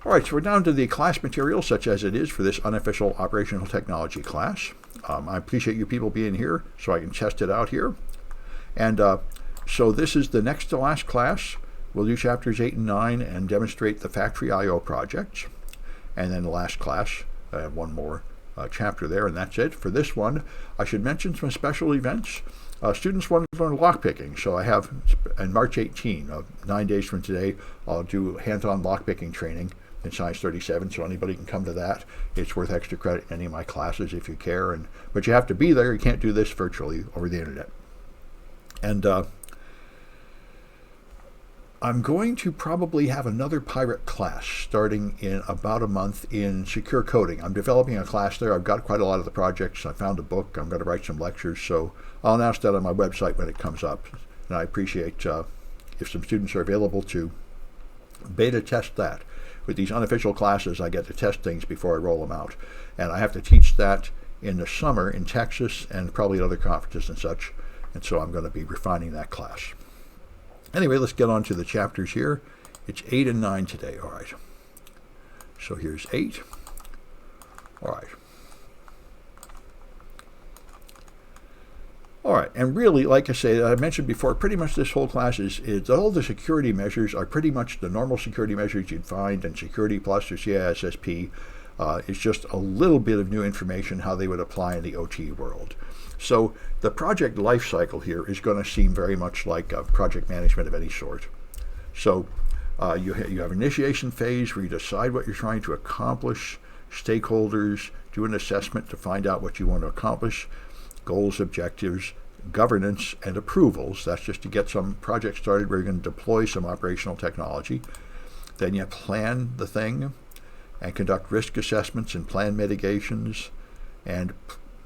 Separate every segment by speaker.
Speaker 1: All right, so we're down to the class material, such as it is for this unofficial operational technology class. I appreciate you people being here so I can test it out here. And so this is the next to last class. We'll do chapters 8 and 9 and demonstrate the factory I/O projects. And then the last class, I have one more chapter there, and that's it. For this one, I should mention some special events. Students want to learn lockpicking, so I have, on March 18, 9 days from today, I'll do hands-on lockpicking training in Science 37, so anybody can come to that. It's worth extra credit in any of my classes if you care, but you have to be there. You can't do this virtually over the internet. And I'm going to probably have another pirate class starting in about a month in secure coding. I'm developing a class there. I've got quite a lot of the projects. I found a book. I'm going to write some lectures, so I'll announce that on my website when it comes up. And I appreciate if some students are available to beta test that. With these unofficial classes, I get to test things before I roll them out. And I have to teach that in the summer in Texas and probably at other conferences and such. And so I'm going to be refining that class. Anyway, let's get on to the chapters here. It's 8 and 9 today. All right. So here's 8. All right. All right, and really, like I say, I mentioned before, pretty much this whole class is all the security measures are pretty much the normal security measures you'd find in Security Plus or CISSP. It's just a little bit of new information how they would apply in the OT world. So the project life cycle here is going to seem very much like project management of any sort. So you have an initiation phase where you decide what you're trying to accomplish, stakeholders, do an assessment to find out what you want to accomplish, goals, objectives, governance, and approvals. That's just to get some project started where you're going to deploy some operational technology. Then you plan the thing and conduct risk assessments and plan mitigations and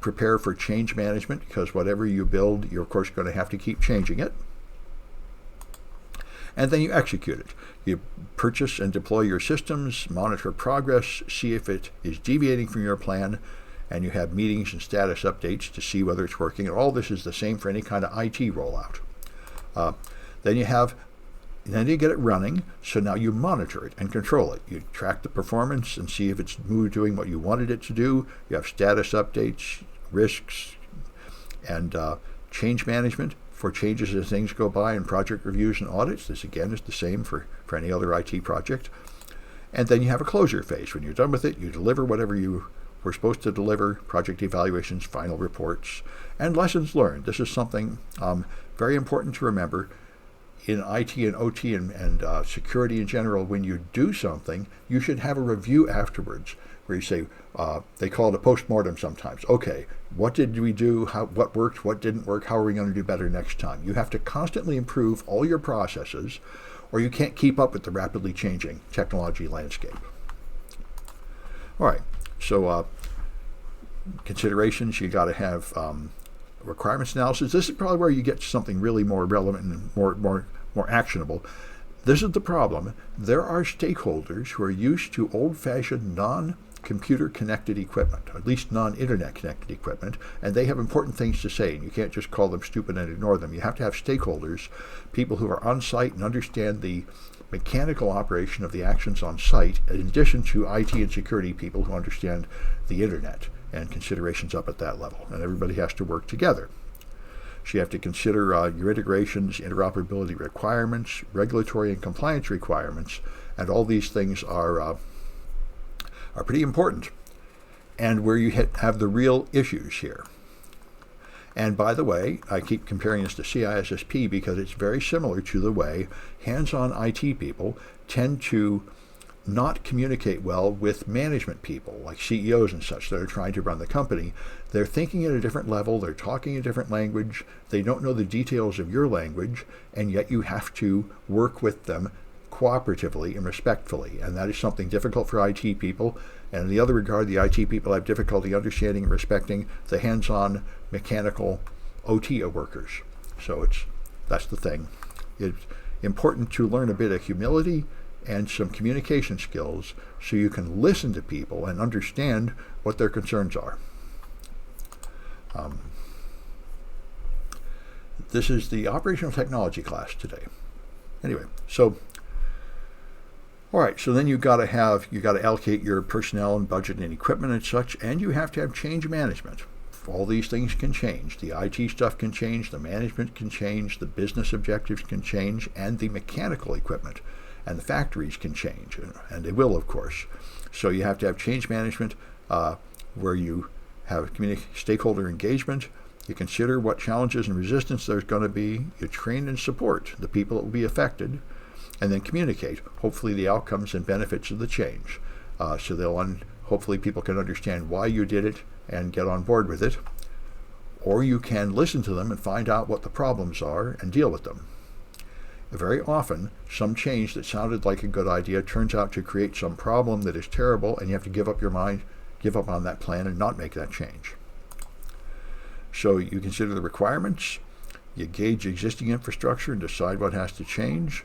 Speaker 1: prepare for change management, because whatever you build, you're of course going to have to keep changing it. And then you execute it. You purchase and deploy your systems, monitor progress, see if it is deviating from your plan, and you have meetings and status updates to see whether it's working. And all this is the same for any kind of IT rollout. Then you get it running, so now you monitor it and control it. You track the performance and see if it's doing what you wanted it to do. You have status updates, risks, and change management for changes as things go by, and project reviews and audits. This again is the same for any other IT project. And then you have a closure phase. When you're done with it, you deliver whatever you were supposed to deliver, project evaluations, final reports, and lessons learned. This is something very important to remember in IT and OT and security in general. When you do something, you should have a review afterwards where you say, they call it a post-mortem sometimes. Okay, what did we do? What worked? What didn't work? How are we going to do better next time? You have to constantly improve all your processes, or you can't keep up with the rapidly changing technology landscape. All right, so considerations, you got to have requirements analysis. This is probably where you get something really more relevant and more actionable. This is the problem. There are stakeholders who are used to old-fashioned non-computer connected equipment, or at least non-internet connected equipment, and they have important things to say, and you can't just call them stupid and ignore them. You have to have stakeholders, people who are on site and understand the mechanical operation of the actions on site, in addition to IT and security people who understand the internet and considerations up at that level. And everybody has to work together. So you have to consider your integrations, interoperability requirements, regulatory and compliance requirements, and all these things are pretty important, and where you have the real issues here. And by the way, I keep comparing this to CISSP because it's very similar to the way hands-on IT people tend to not communicate well with management people, like CEOs and such, that are trying to run the company. They're thinking at a different level, they're talking a different language, they don't know the details of your language, and yet you have to work with them cooperatively and respectfully. And that is something difficult for IT people. And in the other regard, the IT people have difficulty understanding and respecting the hands-on mechanical OT workers. So that's the thing. It's important to learn a bit of humility and some communication skills so you can listen to people and understand what their concerns are. This is the operational technology class today. Anyway, so All right, so then you got to allocate your personnel and budget and equipment and such, and you have to have change management. All these things can change. The IT stuff can change, the management can change, the business objectives can change, and the mechanical equipment and the factories can change, and they will, of course. So you have to have change management where you have stakeholder engagement. You consider what challenges and resistance there's going to be. You train and support the people that will be affected, and then communicate, hopefully, the outcomes and benefits of the change. So hopefully people can understand why you did it and get on board with it. Or you can listen to them and find out what the problems are and deal with them. Very often, some change that sounded like a good idea turns out to create some problem that is terrible, and you have to give up on that plan and not make that change. So you consider the requirements, you gauge existing infrastructure and decide what has to change,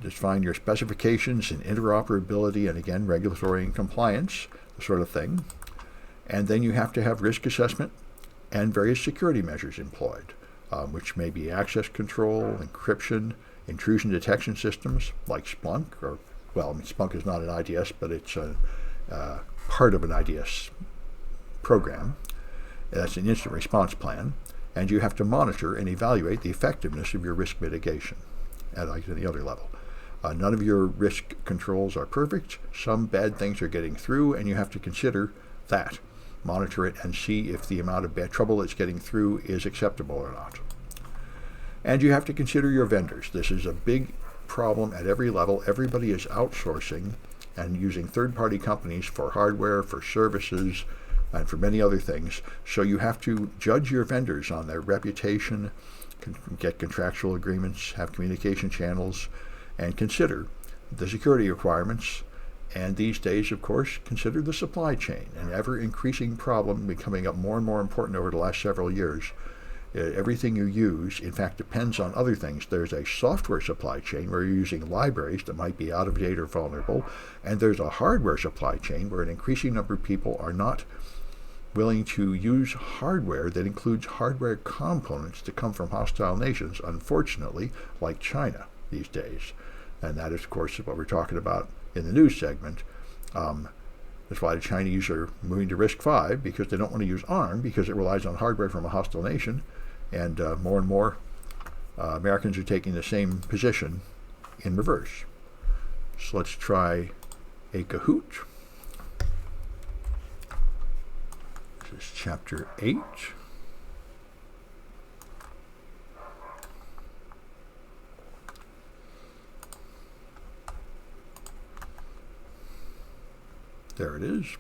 Speaker 1: define your specifications and interoperability and, again, regulatory and compliance, the sort of thing. And then you have to have risk assessment and various security measures employed, which may be access control, encryption, intrusion detection systems like Splunk, Splunk is not an IDS, but it's part of an IDS program. That's an instant response plan. And you have to monitor and evaluate the effectiveness of your risk mitigation at any other level. None of your risk controls are perfect. Some bad things are getting through, and you have to consider that. Monitor it and see if the amount of bad trouble that's getting through is acceptable or not. And you have to consider your vendors. This is a big problem at every level. Everybody is outsourcing and using third-party companies for hardware, for services, and for many other things. So you have to judge your vendors on their reputation, get contractual agreements, have communication channels, and consider the security requirements. And these days, of course, consider the supply chain, an ever-increasing problem becoming up more and more important over the last several years. Everything you use, in fact, depends on other things. There's a software supply chain where you're using libraries that might be out of date or vulnerable, and there's a hardware supply chain where an increasing number of people are not willing to use hardware that includes hardware components that come from hostile nations, unfortunately, like China these days. And that is, of course, what we're talking about in the news segment. That's why the Chinese are moving to RISC-V, because they don't want to use ARM, because it relies on hardware from a hostile nation. And more Americans are taking the same position in reverse. So let's try a Kahoot. This is chapter 8. There it is.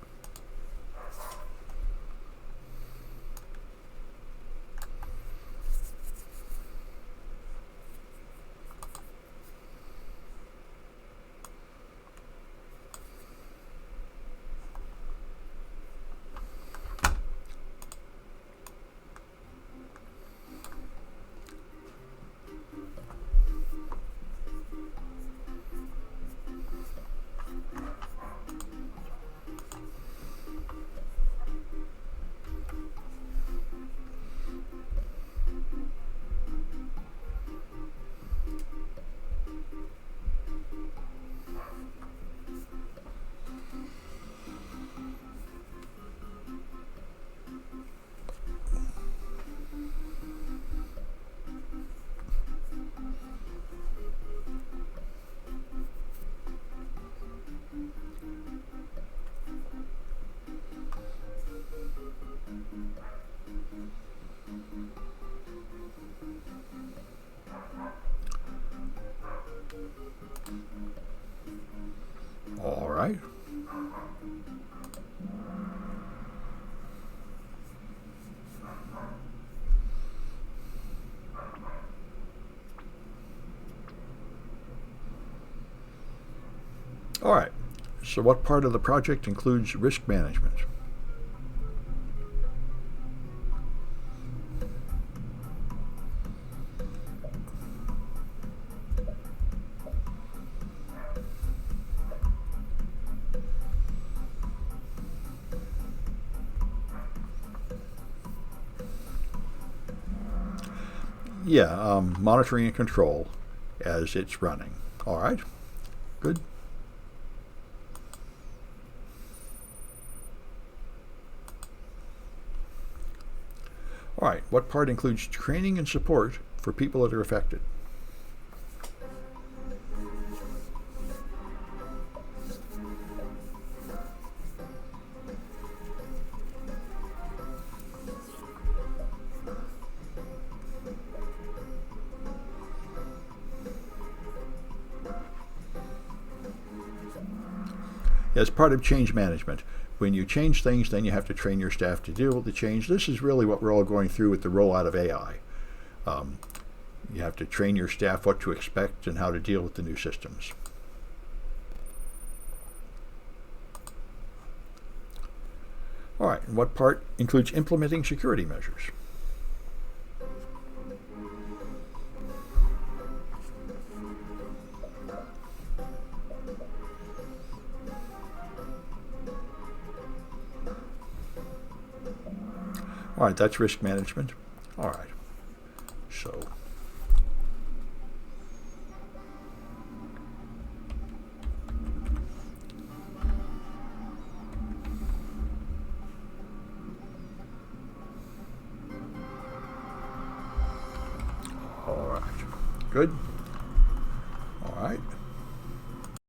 Speaker 1: All right. All right. So what part of the project includes risk management? Yeah, monitoring and control as it's running. All right, good. All right, what part includes training and support for people that are affected? As part of change management, when you change things, then you have to train your staff to deal with the change. This is really what we're all going through with the rollout of AI. You have to train your staff what to expect and how to deal with the new systems. All right, and what part includes implementing security measures? All right, that's risk management. All right, so all right, good. All right.